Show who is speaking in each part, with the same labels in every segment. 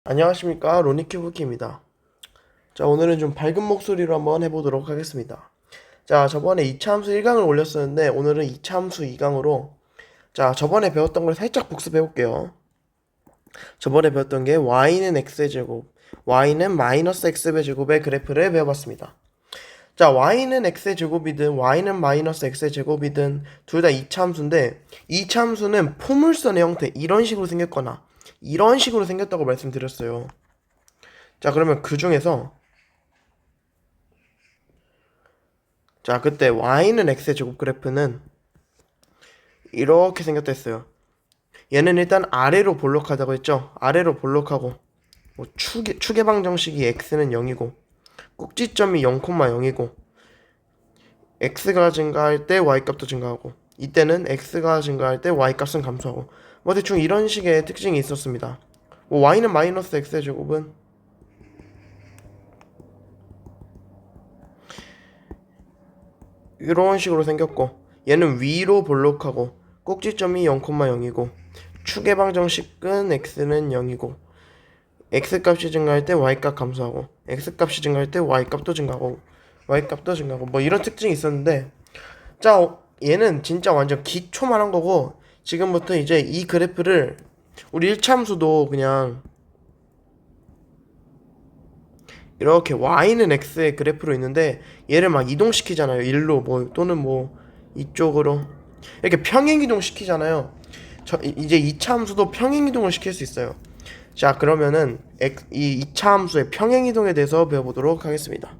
Speaker 1: 안녕하십니까, 로니큐브키입니다. 자, 오늘은 좀 밝은 목소리로 한번 해보도록 하겠습니다. 자, 저번에 2차 함수 1강을 올렸었는데 오늘은 2차 함수 2강으로 자, 저번에 배웠던 걸 살짝 복습해 볼게요. 저번에 배웠던 게 y는 x의 제곱, y는 마이너스 x의 제곱의 그래프를 배워봤습니다. 자, y는 x의 제곱이든 y는 마이너스 x의 제곱이든 둘 다 2차 함수인데 2차 함수는 포물선의 형태, 이런 식으로 생겼거나 이런 식으로 생겼다고 말씀드렸어요. 자, 그러면 그 중에서 자, 그때 y는 x의 제곱 그래프는 이렇게 생겼다 했어요. 얘는 일단 아래로 볼록하다고 했죠. 아래로 볼록하고 뭐 축의 방정식이 x는 0이고 꼭지점이 0,0이고 x가 증가할 때 y값도 증가하고 이때는 x가 증가할 때 y값은 감소하고 뭐 대충 이런 식의 특징이 있었습니다. 뭐 y는 마이너스 x의 제곱은 이런 식으로 생겼고 얘는 위로 볼록하고 꼭지점이 0,0이고 축의 방정식은 x는 0이고 x값이 증가할 때 y값 감소하고 x값이 증가할 때 y값도 증가하고 y값도 증가하고 뭐 이런 특징이 있었는데 자, 얘는 진짜 완전 기초만 한 거고 지금부터 이제 이 그래프를 우리 1차 함수도 그냥 이렇게 y는 x의 그래프로 있는데 얘를 막 이동시키잖아요. 일로 뭐 또는 뭐 이쪽으로 이렇게 평행 이동 시키잖아요. 이제 2차 함수도 평행 이동을 시킬 수 있어요. 자, 그러면은 이 2차 함수의 평행 이동에 대해서 배워보도록 하겠습니다.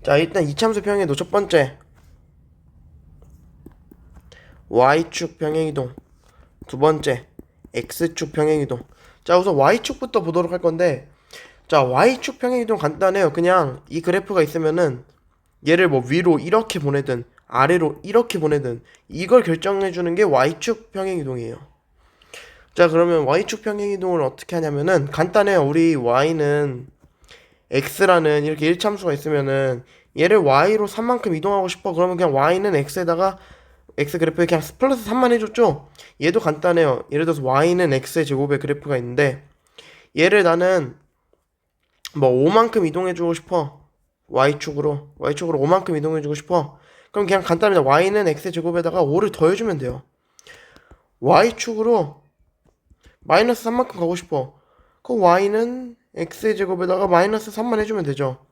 Speaker 1: 자, 일단 2차 함수 평행 이동 첫 번째 y축 평행 이동, 두 번째 x축 평행 이동. 자, 우선 y축부터 보도록 할 건데 자, y축 평행 이동 간단해요. 그냥 이 그래프가 있으면은 얘를 뭐 위로 이렇게 보내든 아래로 이렇게 보내든 이걸 결정해 주는 게 y축 평행 이동이에요. 자, 그러면 y축 평행 이동을 어떻게 하냐면은 간단해요. 우리 y는 x라는 이렇게 1참수가 있으면은 얘를 y로 3만큼 이동하고 싶어. 그러면 그냥 y는 x에다가 x 그래프에 그냥 플러스 3만 해줬죠. 얘도 간단해요. 예를 들어서 y는 x의 제곱의 그래프가 있는데 얘를 나는 뭐 5만큼 이동해주고 싶어. y축으로 5만큼 이동해주고 싶어. 그럼 그냥 간단합니다. y는 x의 제곱에다가 5를 더해주면 돼요. y축으로 마이너스 3만큼 가고 싶어. 그럼 y는 x의 제곱에다가 마이너스 3만 해주면 되죠.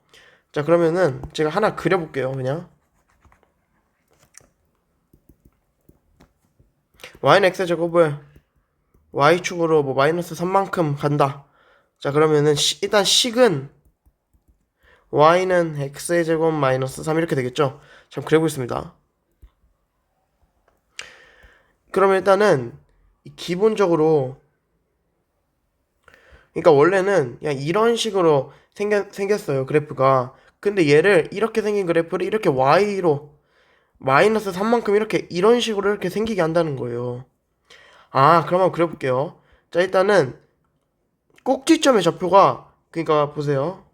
Speaker 1: 자, 그러면은 제가 하나 그려볼게요. 그냥 y는 x의 제곱을 y축으로 뭐 마이너스 3만큼 간다. 자, 그러면은 일단 식은 y는 x의 제곱 마이너스 3 이렇게 되겠죠. 자, 그려보겠습니다. 그러면 일단은 기본적으로 그러니까 원래는 그냥 이런 식으로 생겼어요, 그래프가. 근데 얘를 이렇게 생긴 그래프를 이렇게 y로 마이너스 3만큼 이렇게 이런 식으로 이렇게 생기게 한다는 거예요. 아, 그럼 한번 그려볼게요. 자, 일단은 꼭지점의 좌표가 그러니까 보세요.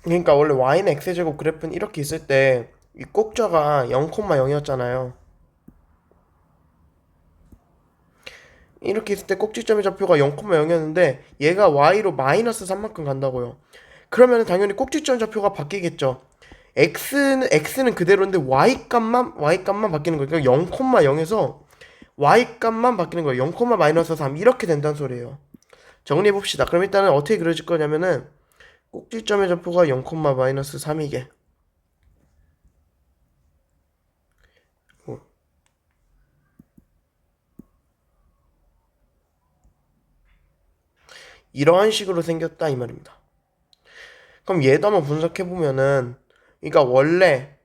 Speaker 1: 그러니까 원래 y는 x제곱 그래프는 이렇게 있을 때 이 꼭자가 0,0이었잖아요. 이렇게 있을 때 꼭지점의 좌표가 0,0이었는데 얘가 y로 마이너스 3만큼 간다고요. 그러면 당연히 꼭지점 좌표가 바뀌겠죠. x는 그대로인데 y 값만 바뀌는 거예요. 그러니까 0,0에서 y 값만 바뀌는 거예요. 0, 마이너스 3 이렇게 된다는 소리예요. 정리해 봅시다. 그럼 일단은 어떻게 그려질 거냐면은 꼭지점의 좌표가 0, 마이너스 3이게 이러한 식으로 생겼다 이 말입니다. 그럼 얘도 한번 분석해 보면은 그러니까 원래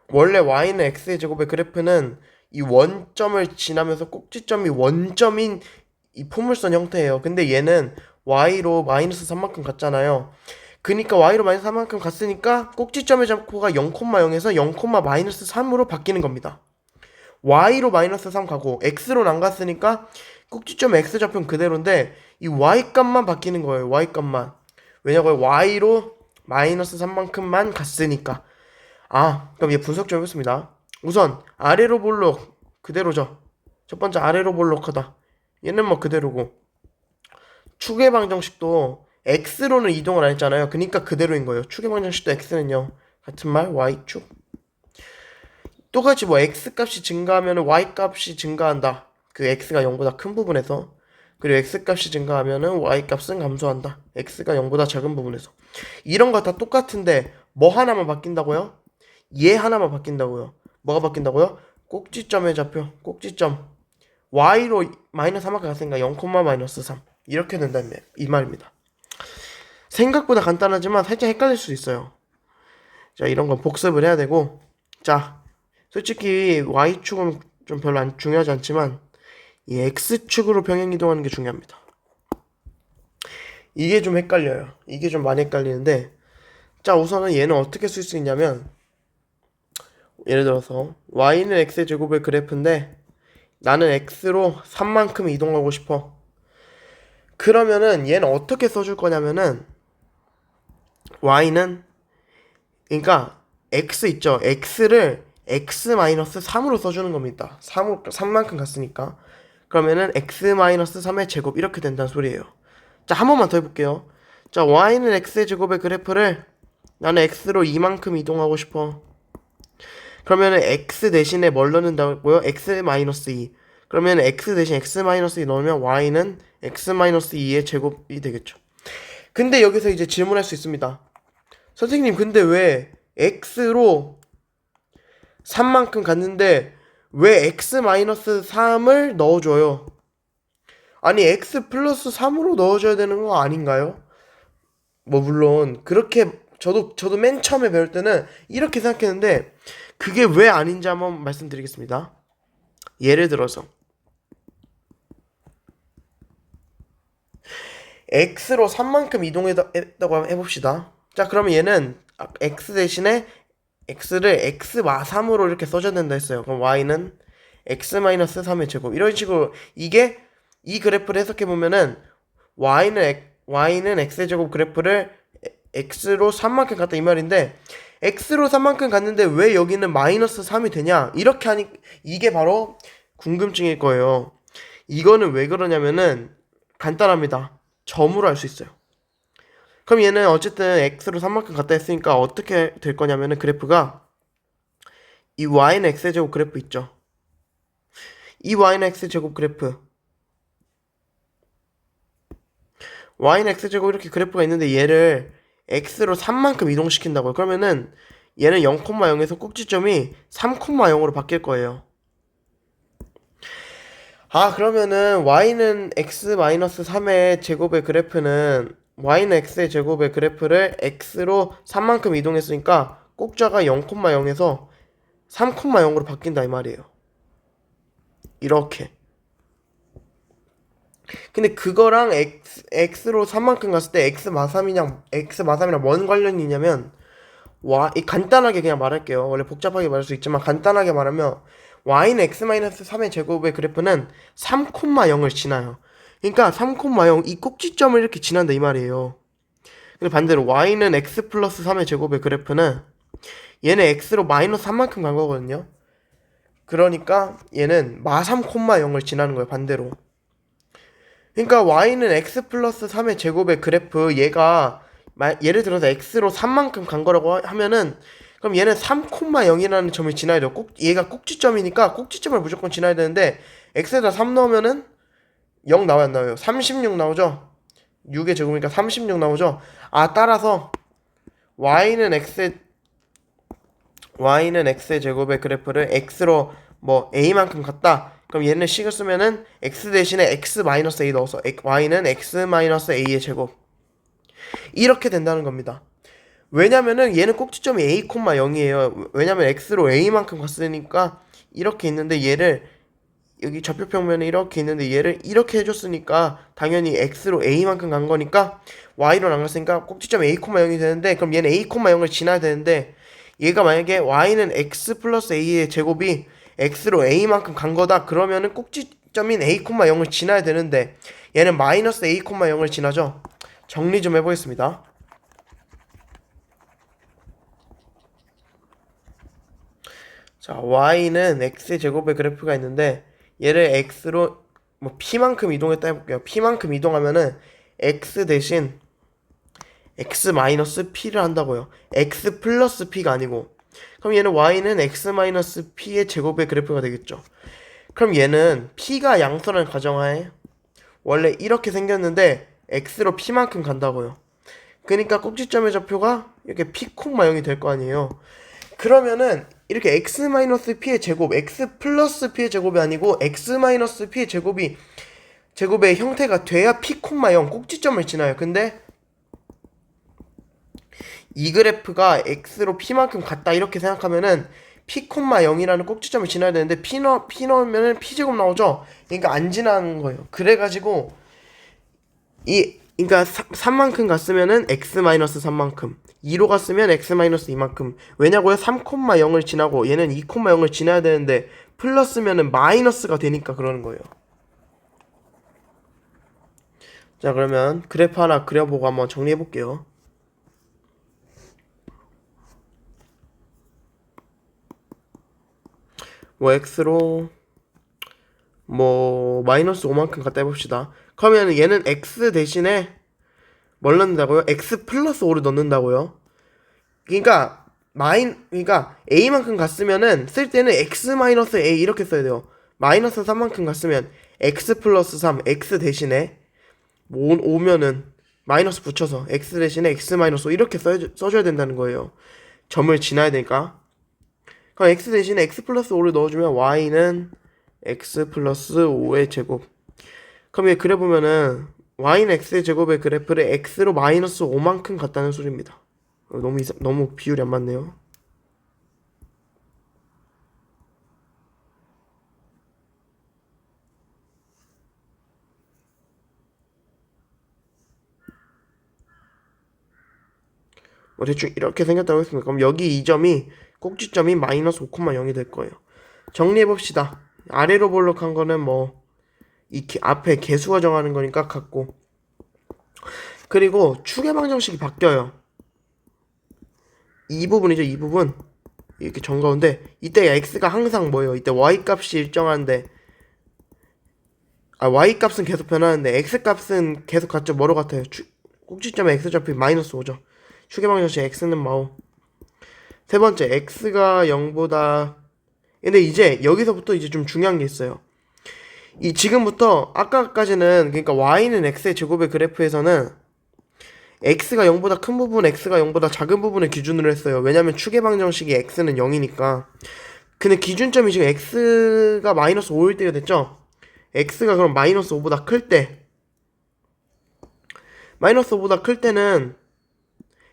Speaker 1: y는 x의 제곱의 그래프는 이 원점을 지나면서 꼭지점이 원점인 이 포물선 형태예요. 근데 얘는 y로 마이너스 3만큼 갔잖아요. 그니까 y로 마이너스 3만큼 갔으니까 꼭지점의 좌표가 0,0에서 0, 마이너스 3으로 바뀌는 겁니다. y로 마이너스 3 가고 x로는 안 갔으니까 꼭지점 x 좌표는 그대로인데 이 y 값만 바뀌는 거예요. y 값만. 왜냐고요? y로 마이너스 3만큼만 갔으니까. 그럼 얘 분석 좀 해보겠습니다. 우선 아래로 볼록 그대로죠. 첫 번째 아래로 볼록하다. 얘는 뭐 그대로고, 축의 방정식도 x로는 이동을 안 했잖아요. 그러니까 그대로인 거예요. 축의 방정식도 x는요 같은 말 y축. 똑같이 뭐 x 값이 증가하면 y 값이 증가한다. 그 x가 0보다 큰 부분에서. 그리고 x 값이 증가하면 y 값은 감소한다. x가 0보다 작은 부분에서. 이런 거 다 똑같은데 뭐 하나만 바뀐다고요? 얘 하나만 바뀐다고요. 뭐가 바뀐다고요? 꼭지점의 좌표, 꼭지점. y로 마이너스 3만큼 갔으니까 0, 마이너스 3. 이렇게 된다는 이 말입니다. 생각보다 간단하지만 살짝 헷갈릴 수 있어요. 자, 이런 건 복습을 해야 되고, 자, 솔직히 y축은 좀 별로 중요하지 않지만 이 x축으로 평행 이동하는 게 중요합니다. 이게 좀 헷갈려요. 이게 좀 많이 헷갈리는데, 자, 우선은 얘는 어떻게 쓸 수 있냐면, 예를 들어서 y는 x의 제곱의 그래프인데 나는 x로 3만큼 이동하고 싶어. 그러면은 얘는 어떻게 써줄 거냐면은 y는, 그러니까 x 있죠. x를 x-3으로 써주는 겁니다. 3만큼 갔으니까. 그러면은 x-3의 제곱 이렇게 된다는 소리예요. 자, 한 번만 더 해볼게요. 자, y는 x의 제곱의 그래프를 나는 x로 이만큼 이동하고 싶어. 그러면은 x 대신에 뭘 넣는다고요? x-2. 그러면 x 대신 x-2 넣으면 y는 x-2의 제곱이 되겠죠. 근데 여기서 이제 질문할 수 있습니다. 선생님, 근데 왜 x로 3만큼 갔는데 왜 x-3을 넣어줘요? 아니, x 플러스 3으로 넣어줘야 되는 거 아닌가요? 뭐 물론 그렇게 저도 맨 처음에 배울 때는 이렇게 생각했는데 그게 왜 아닌지 한번 말씀드리겠습니다. 예를 들어서 x로 3만큼 이동했다고 해봅시다. 자, 그러면 얘는 x 대신에 x를 x-3으로 이렇게 써줘야 된다 했어요. 그럼 y는 x-3의 제곱. 이런 식으로 이게 이 그래프를 해석해 보면은 y는 x의 제곱 그래프를 x로 3만큼 갔다 이 말인데, x로 3만큼 갔는데 왜 여기는 마이너스 3이 되냐? 이렇게 하니 이게 바로 궁금증일 거예요. 이거는 왜 그러냐면은 간단합니다. 점으로 알 수 있어요. 그럼 얘는 어쨌든 x로 3만큼 갔다 했으니까 어떻게 될 거냐면은 그래프가 이 y는 x의 제곱 그래프 있죠. 이 y는 x의 제곱 그래프, y는 x제곱 이렇게 그래프가 있는데 얘를 x로 3만큼 이동시킨다고요. 그러면은 얘는 0,0에서 꼭지점이 3,0으로 바뀔 거예요. 그러면은 y는 x-3의 제곱의 그래프는 y는 x의 제곱의 그래프를 x로 3만큼 이동했으니까 꼭자가 0,0에서 3,0으로 바뀐다 이 말이에요. 이렇게. 근데 그거랑 x로 3만큼 갔을 때 x-3이랑 뭔 관련이 있냐면, 간단하게 그냥 말할게요. 원래 복잡하게 말할 수 있지만 간단하게 말하면 y는 x-3의 제곱의 그래프는 3,0을 지나요. 그러니까 3,0 이 꼭지점을 이렇게 지난다 이 말이에요. 근데 반대로 y는 x 플러스 3의 제곱의 그래프는 얘는 x로 마이너스 3만큼 간 거거든요. 그러니까 얘는 마3,0을 지나는 거예요. 반대로. 그러니까 y는 x 플러스 3의 제곱의 그래프, 얘가 예를 들어서 x로 3만큼 간 거라고 하면은 그럼 얘는 3,0이라는 점을 지나야 돼요. 얘가 꼭지점이니까 꼭지점을 무조건 지나야 되는데 x에다 3 넣으면은 0 나와요, 안 나와요? 36 나오죠? 6의 제곱이니까 36 나오죠? 따라서 y는 x의 제곱의 그래프를 x로 뭐 a만큼 갔다. 그럼 얘는 식을 쓰면은 x 대신에 x-a 넣어서 y는 x-a의 제곱. 이렇게 된다는 겁니다. 왜냐면은 얘는 꼭지점이 a, 0이에요. 왜냐면 x로 a만큼 갔으니까 이렇게 있는데 얘를 여기 좌표평면에 이렇게 있는데 얘를 이렇게 해줬으니까 당연히 x로 a만큼 간 거니까 y로 안 갔으니까 꼭지점 a, 0이 되는데, 그럼 얘는 a, 0을 지나야 되는데 얘가 만약에 y는 x 플러스 a의 제곱이 x로 a만큼 간 거다 그러면은 꼭지점인 a, 0을 지나야 되는데 얘는 마이너스 a, 0을 지나죠. 정리 좀 해보겠습니다. 자, y는 x의 제곱의 그래프가 있는데 얘를 x로 뭐 p만큼 이동했다 해볼게요. p만큼 이동하면은 x 대신 x 마이너스 p를 한다고요. x 플러스 p가 아니고. 그럼 얘는 y는 x 마이너스 p의 제곱의 그래프가 되겠죠. 그럼 얘는 p가 양수라는 가정하에 원래 이렇게 생겼는데 x로 p만큼 간다고요. 그러니까 꼭지점의 좌표가 이렇게 p, 0이 될 거 아니에요. 그러면은 이렇게 x 마이너스 p의 제곱, x 플러스 p의 제곱이 아니고 x 마이너스 p의 제곱의 형태가 돼야 p, 0 꼭지점을 지나요. 근데 이 그래프가 x로 p만큼 같다 이렇게 생각하면은 p, 0이라는 꼭지점을 지나야 되는데 p 넣으면은 p제곱 나오죠. 그러니까 안 지나는 거예요. 그래가지고 그러니까 3만큼 갔으면은 x-3만큼 2로 갔으면 x-2만큼 왜냐고요? 3,0을 지나고 얘는 2,0을 지나야 되는데 플러스면은 마이너스가 되니까 그러는 거예요. 자, 그러면 그래프 하나 그려보고 한번 정리해 볼게요. 뭐 x로 뭐 마이너스 5만큼 갖다 해봅시다. 그러면 얘는 x 대신에 뭘 넣는다고요? x 플러스 5를 넣는다고요. 그러니까 a만큼 갔으면은 쓸 때는 x 마이너스 a 이렇게 써야 돼요. 마이너스 3만큼 갔으면 x 플러스 3 x 대신에 뭐 오면은 마이너스 붙여서 x 대신에 x 마이너스 5 이렇게 써줘야 된다는 거예요. 점을 지나야 되니까. 그럼 x 대신에 x 플러스 5를 넣어주면 y는 x 플러스 5의 제곱. 그럼 얘 그려보면은 y는 x의 제곱의 그래프를 x로 마이너스 5만큼 갔다는 소리입니다. 너무 비율이 안 맞네요. 뭐 대충 이렇게 생겼다고 했습니다. 그럼 여기 이 점이 꼭지점이 마이너스 5,0이 될 거예요. 정리해봅시다. 아래로 볼록한 거는 뭐 이 앞에 개수가 정하는 거니까 같고, 그리고 축의 방정식이 바뀌어요. 이 부분이죠. 이 부분 이렇게 정가운데 이때 x가 항상 뭐예요? 이때 y 값이 일정한데 y 값은 계속 변하는데 x 값은 계속 같죠. 뭐로 같아요? 꼭지점에 x 좌표 마이너스 5죠. 축의 방정식 x는 마오. 세 번째 x가 0보다. 근데 이제 여기서부터 이제 좀 중요한 게 있어요. 이 지금부터 아까까지는 그러니까 y는 x의 제곱의 그래프에서는 x가 0보다 큰 부분, x가 0보다 작은 부분을 기준으로 했어요. 왜냐면 축의 방정식이 x는 0이니까. 근데 기준점이 지금 x가 마이너스 5일 때가 됐죠? x가 그럼 마이너스 5보다 클 때, 마이너스 5보다 클 때는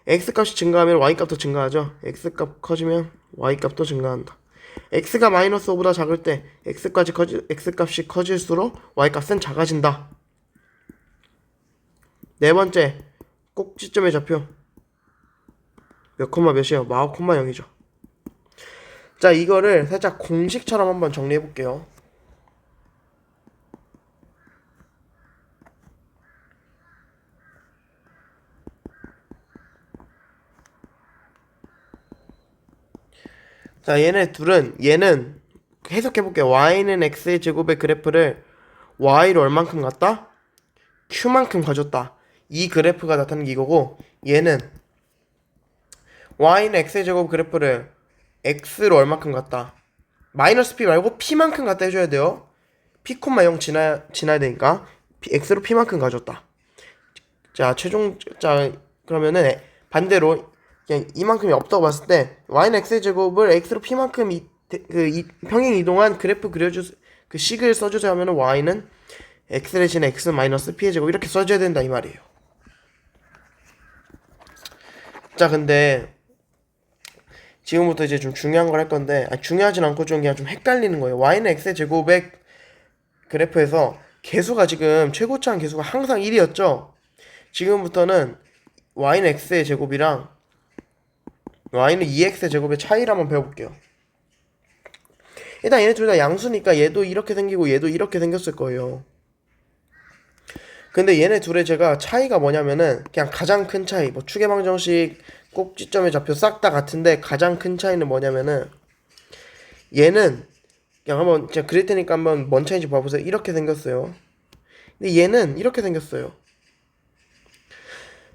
Speaker 1: x값이 증가하면 y값도 증가하죠. x값 커지면 y값도 증가한다. x가 마이너스 5보다 작을 때 x값이 커질수록 y값은 작아진다. 네 번째 꼭지점의 좌표 몇 콤마 몇이에요? 마오 콤마 0이죠. 자, 이거를 살짝 공식처럼 한번 정리해 볼게요. 자, 얘는 해석해 볼게요. y는 x의 제곱의 그래프를 y로 얼만큼 갔다? q만큼 가졌다. 이 그래프가 나타나는 게 이거고, 얘는 y는 x의 제곱 그래프를 x로 얼만큼 갔다? 마이너스 p 말고 p만큼 갔다 해줘야 돼요. p, 0 지나야 되니까 x로 p만큼 가졌다. 자, 그러면은 반대로 그냥 이만큼이 없다고 봤을 때 y는 x의 제곱을 x로 p만큼 평행 이동한 그래프 그 식을 써주세요 하면은 y는 x 대신에 x 마이너스 p의 제곱 이렇게 써줘야 된다 이 말이에요. 자, 근데 지금부터 이제 좀 중요한 걸 할 건데, 중요하진 않고 좀 그냥 좀 헷갈리는 거예요. y는 x의 제곱의 그래프에서 개수가 지금 최고차한 개수가 항상 1이었죠. 지금부터는 y는 x의 제곱이랑 y는 2x의 제곱의 차이를 한번 배워볼게요. 일단 얘네 둘 다 양수니까 얘도 이렇게 생기고 얘도 이렇게 생겼을 거예요. 근데 얘네 둘의 제가 차이가 뭐냐면은 그냥 가장 큰 차이, 뭐 축의 방정식 꼭지점의 좌표 싹 다 같은데 가장 큰 차이는 뭐냐면은 얘는 그냥 한번 제가 그릴 테니까 한번 뭔 차이인지 봐보세요. 이렇게 생겼어요. 근데 얘는 이렇게 생겼어요.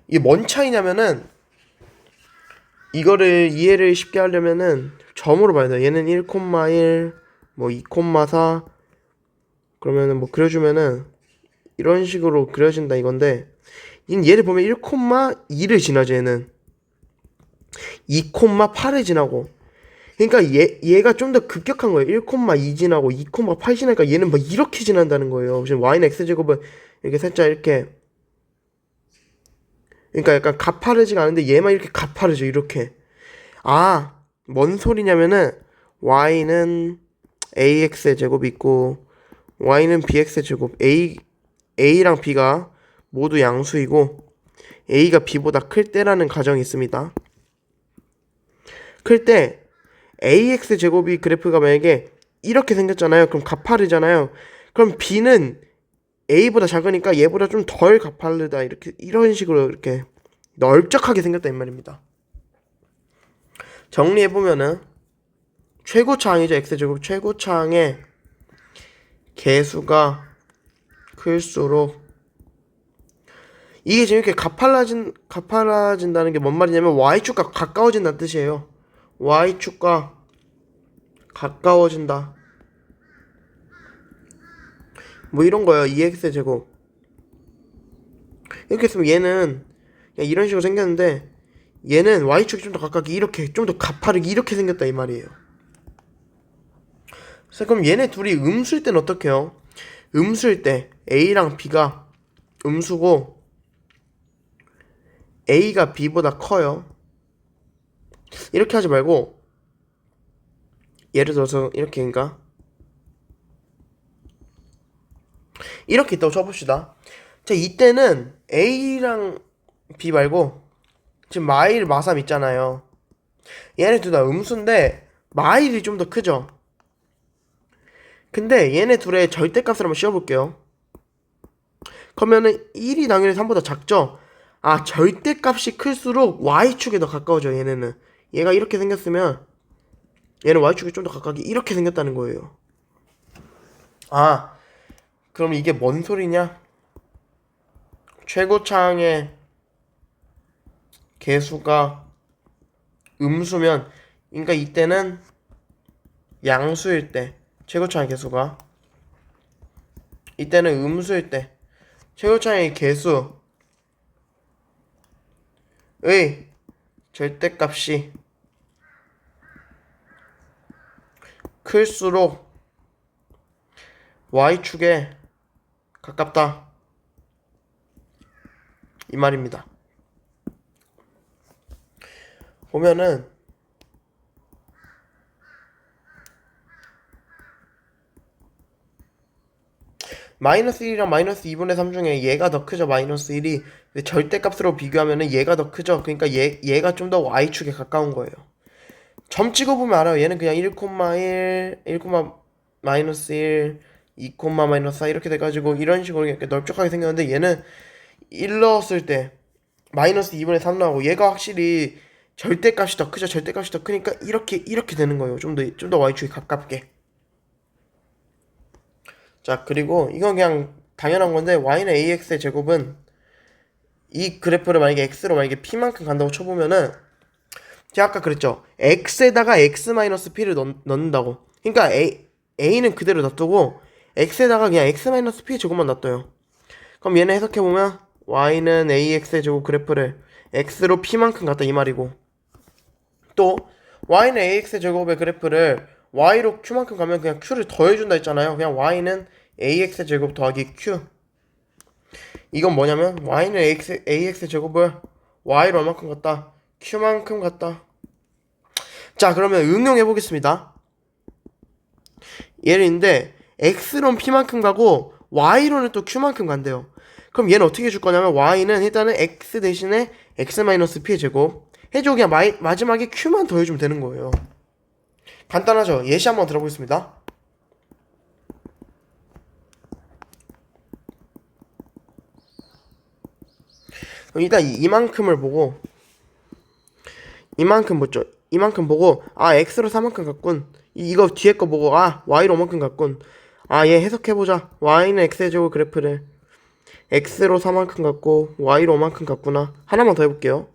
Speaker 1: 이게 뭔 차이냐면은 이거를 이해를 쉽게 하려면은 점으로 봐야 돼요. 얘는 1,1, 뭐 2,4 그러면은 뭐 그려주면은 이런 식으로 그려진다 이건데 얘를 보면 1,2를 지나죠. 얘는 2,8을 지나고 그러니까 얘가 좀 더 급격한 거예요. 1,2 지나고 2,8 지나니까 얘는 막 이렇게 지난다는 거예요. 지금 y는 x제곱은 이렇게 살짝 이렇게 그러니까 약간 가파르지가 않은데 얘만 이렇게 가파르죠. 이렇게 뭔 소리냐면은 y는 ax의 제곱이 있고 y는 bx의 제곱 a랑 b가 모두 양수이고 a가 b보다 클 때라는 가정이 있습니다. 클 때 ax 제곱이 그래프가 만약에 이렇게 생겼잖아요. 그럼 가파르잖아요. 그럼 b는 a보다 작으니까 얘보다 좀 덜 가파르다. 이렇게 이런 식으로 이렇게 넓적하게 생겼다 이 말입니다. 정리해 보면은 최고차항이죠. x제곱 최고차항의 개수가 클수록 이게 지금 이렇게 가파라진다는 게 뭔 말이냐면 y축과 가까워진다는 뜻이에요. y축과 가까워진다. 뭐 이런 거예요. 2x의 제곱. 이렇게 했으면 얘는 그냥 이런 식으로 생겼는데 얘는 y축이 좀 더 가깝게 이렇게 좀 더 가파르게 이렇게 생겼다 이 말이에요. 그래서 그럼 얘네 둘이 음수일 때는 어떻게 해요? 음수일 때 a랑 b가 음수고 a가 b보다 커요. 이렇게 하지 말고 예를 들어서 이렇게인가? 이렇게 있다고 쳐봅시다. 자, 이때는 a랑 b 말고 지금 마일 마삼 있잖아요. 얘네 둘 다 음수인데 마일이 좀 더 크죠. 근데 얘네 둘의 절대값을 한번 씌워볼게요. 그러면은 1이 당연히 3보다 작죠. 절대값이 클수록 y축에 더 가까워져. 얘네는 얘가 이렇게 생겼으면 얘는 y축이 좀 더 가깝게 이렇게 생겼다는 거예요. 그럼 이게 뭔 소리냐? 최고차항의 개수가 음수면 그러니까 이때는 양수일 때 최고차항의 개수가 이때는 음수일 때 최고차항의 개수의 절대값이 클수록 y축에 가깝다 이 말입니다. 보면은 마이너스 1이랑 마이너스 2분의 3 중에 얘가 더 크죠. 마이너스 1이 근데 절대값으로 비교하면은 얘가 더 크죠. 그러니까 얘가 좀 더 y축에 가까운 거예요. 점 찍어보면 알아요. 얘는 그냥 1,1, 1, 마이너스 1, 2, 마이너스 4 이렇게 돼가지고 이런 식으로 이렇게 넓적하게 생겼는데 얘는 1 넣었을 때 마이너스 2분의 3 나오고 얘가 확실히 절대값이 더 크죠. 절대값이 더 크니까 이렇게 되는 거예요. 좀 더 y축에 가깝게. 자, 그리고 이건 그냥 당연한 건데 y는 ax의 제곱은 이 그래프를 만약에 x로 만약에 p만큼 간다고 쳐보면은 제가 아까 그랬죠. x에다가 x-p를 넣는다고. 그러니까 a는 그대로 놔두고 x에다가 그냥 x-p 제곱만 놔둬요. 그럼 얘는 해석해보면 y는 ax의 제곱 그래프를 x로 p만큼 갖다 이 말이고 또 y는 ax의 제곱의 그래프를 y로 q만큼 가면 그냥 q를 더해준다 했잖아요. 그냥 y는 ax의 제곱 더하기 q 이건 뭐냐면 y는 ax의 제곱을 y로 얼만큼 갖다 q만큼 갖다. 자, 그러면 응용해 보겠습니다. 예를인데 x로는 p만큼 가고 y로는 또 q만큼 간대요. 그럼 얘는 어떻게 해줄 거냐면 y는 일단은 x 대신에 x-p의 제곱 해주고 그냥 마지막에 q만 더해주면 되는 거예요. 간단하죠? 예시 한번 들어보겠습니다. 그럼 일단 이만큼을 보고 이만큼 보죠. 이만큼 보고 아 x로 4만큼 갔군. 이거 뒤에 거 보고 아 y로 5만큼 갔군. 아 얘 해석해보자. y는 x의 제곱 그래프를 x로 4만큼 갔고 y로 5만큼 갔구나. 하나만 더 해볼게요.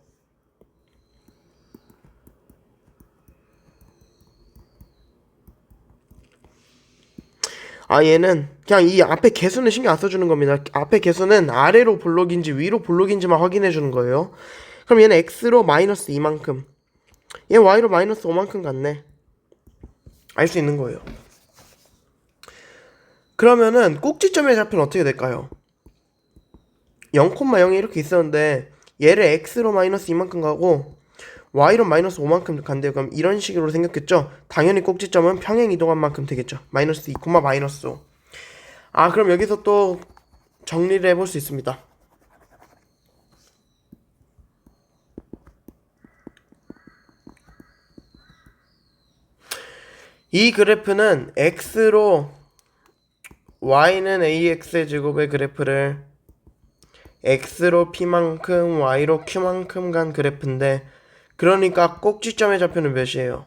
Speaker 1: 아 얘는 그냥 이 앞에 개수는 신경 안 써주는 겁니다. 앞에 개수는 아래로 볼록인지 위로 볼록인지만 확인해 주는 거예요. 그럼 얘는 x로 마이너스 2만큼, 얘 y로 마이너스 5만큼 갔네. 알 수 있는 거예요. 그러면은 꼭지점의 좌표는 어떻게 될까요? 0,0이 이렇게 있었는데 얘를 x로 마이너스 2만큼 가고 y로 마이너스 5만큼 간대요. 그럼 이런 식으로 생겼겠죠? 당연히 꼭지점은 평행 이동한 만큼 되겠죠. 마이너스 2, 마이너스 5. 아 그럼 여기서 또 정리를 해볼 수 있습니다. 이 그래프는 x로 y는 ax의 제곱의 그래프를 x로 p만큼 y로 q만큼 간 그래프인데 그러니까 꼭지점의 좌표는 몇이에요?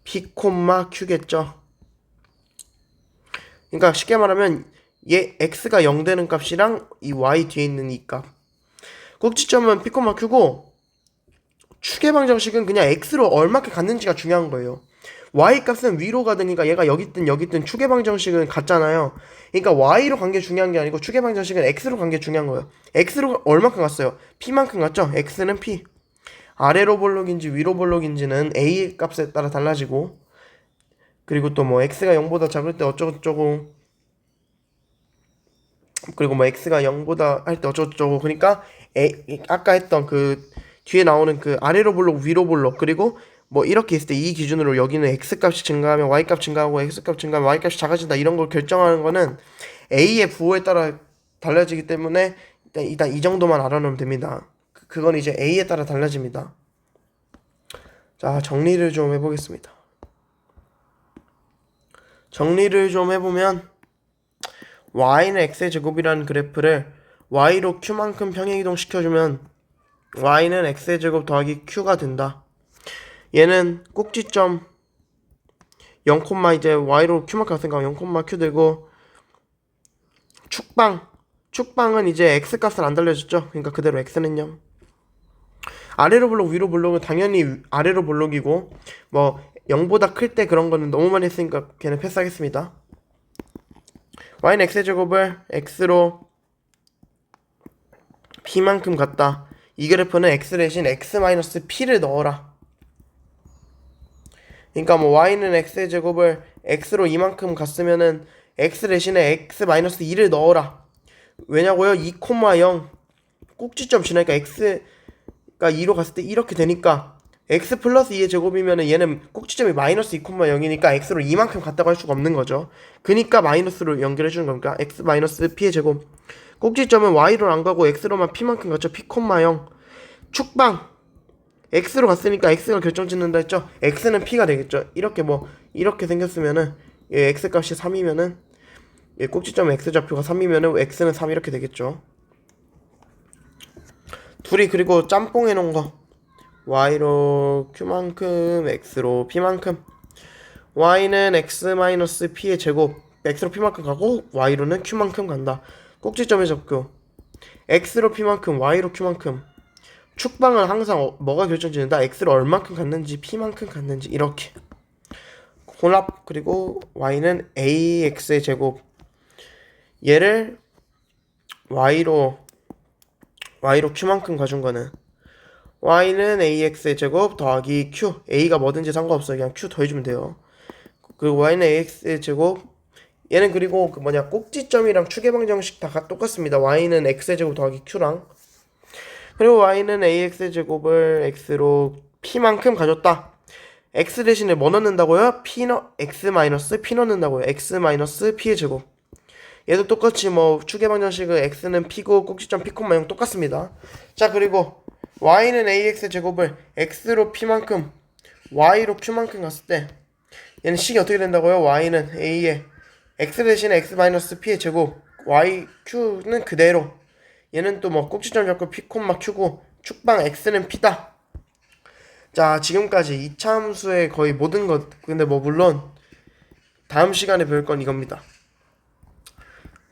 Speaker 1: p, q겠죠? 그러니까 쉽게 말하면 얘 x가 0 되는 값이랑 이 y 뒤에 있는 이 값. 꼭지점은 p, q고 축의 방정식은 그냥 x로 얼마큼 갔는지가 중요한 거예요. y 값은 위로 가든가 얘가 여기 있든 축의 방정식은 같잖아요. 그러니까 y로 간 게 중요한 게 아니고 축의 방정식은 x로 간 게 중요한 거예요. x로 얼마큼 갔어요? p만큼 갔죠? x는 p. 아래로 볼록인지 위로 볼록인지는 a 값에 따라 달라지고 그리고 또 뭐 x가 0보다 작을 때 어쩌고저쩌고 그리고 뭐 x가 0보다 할 때 어쩌고저쩌고 그러니까 아까 했던 그 뒤에 나오는 그 아래로 볼록 위로 볼록 그리고 뭐 이렇게 있을 때 이 기준으로 여기는 x값이 증가하면 y값 증가하고 x값 증가하면 y값이 작아진다 이런 걸 결정하는 거는 a의 부호에 따라 달라지기 때문에 일단 이 정도만 알아놓으면 됩니다. 그건 이제 a에 따라 달라집니다. 자 정리를 좀 해보겠습니다. 정리를 좀 해보면 y는 x의 제곱이라는 그래프를 y로 q만큼 평행이동 시켜주면 y는 x의 제곱 더하기 q가 된다. 얘는 꼭지점 0, 이제 y로 q만큼 갔으니까 0, q 되고 축방은 이제 x값을 안 달려줬죠. 그러니까 그대로 x는 0. 아래로 볼록 위로 볼록은 당연히 아래로 볼록이고 뭐 0보다 클 때 그런 거는 너무 많이 했으니까 걔는 패스하겠습니다. y는 x의 제곱을 x로 p만큼 갔다. 이 그래프는 x 대신 x-p를 넣어라. 그러니까 뭐 y는 x의 제곱을 x로 이만큼 갔으면은 x 대신에 x-2를 넣어라. 왜냐고요? 2,0 꼭지점 지나니까 x가 2로 갔을 때 이렇게 되니까 x 플러스 2의 제곱이면은 얘는 꼭지점이 마이너스 2,0이니까 x로 이만큼 갔다고 할 수가 없는 거죠. 그니까 마이너스로 연결해 주는 겁니까? x 마이너스 p의 제곱. 꼭지점은 y로 안 가고 x로만 p만큼 갔죠. p, 0. 축방 x로 갔으니까 x가 결정짓는다 했죠. x는 p가 되겠죠. 이렇게 생겼으면은 얘 x 값이 3이면은 얘 꼭지점 x 좌표가 3이면은 x는 3 이렇게 되겠죠. 둘이 그리고 짬뽕 해놓은 거 y로 q만큼 x로 p만큼 y는 x-p의 제곱 x로 p만큼 가고 y로는 q만큼 간다. 꼭지점의 접교 x로 p만큼 y로 q만큼 축방은 항상 뭐가 결정짓는다? x로 얼만큼 갔는지 p만큼 갔는지 이렇게 혼합 그리고 y는 ax의 제곱 얘를 y로 q만큼 가준 거는 y는 ax의 제곱 더하기 q a가 뭐든지 상관없어요. 그냥 q 더해주면 돼요. 그리고 y는 ax의 제곱 얘는 그리고 그 뭐냐 꼭지점이랑 축의 방정식 다 똑같습니다. y는 x의 제곱 더하기 q랑 그리고 y는 ax의 제곱을 x로 p만큼 가졌다. x 대신에 뭐 넣는다고요? x-p 넣는다고요. x-p의 제곱. 얘도 똑같이 뭐 축의 방정식은 x는 p고 꼭지점 p, 0 똑같습니다. 자 그리고 y는 ax의 제곱을 x로 p만큼 y로 q만큼 갔을 때 얘는 식이 어떻게 된다고요? y는 a에 x 대신에 x-p의 제곱 y, q는 그대로 얘는 또 뭐 꼭지점 잡고 p, q고 축방 x는 p다. 자, 지금까지 이차함수의 거의 모든 것, 근데 뭐 물론 다음 시간에 배울 건 이겁니다.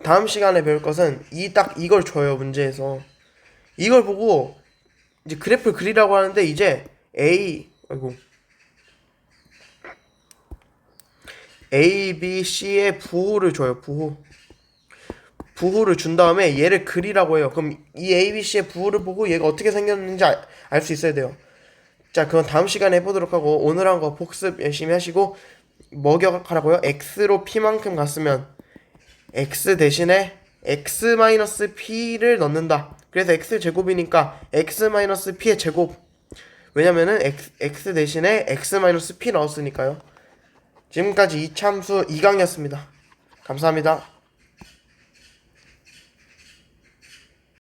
Speaker 1: 다음 시간에 배울 것은 딱 이걸 줘요, 문제에서. 이걸 보고 이제 그래프를 그리라고 하는데 이제 A, B, C의 부호를 줘요. 부호를 준 다음에 얘를 그리라고 해요. 그럼 이 A, B, C의 부호를 보고 얘가 어떻게 생겼는지 알 수 있어야 돼요. 자, 그건 다음 시간에 해보도록 하고 오늘 한 거 복습 열심히 하시고 뭐기억하라고요? x로 p만큼 갔으면 x 대신에 x-p를 넣는다. 그래서 x제곱이니까 x-p의 제곱. 왜냐면은 x 대신에 x-p 넣었으니까요. 지금까지 이참수 2강이었습니다. 감사합니다.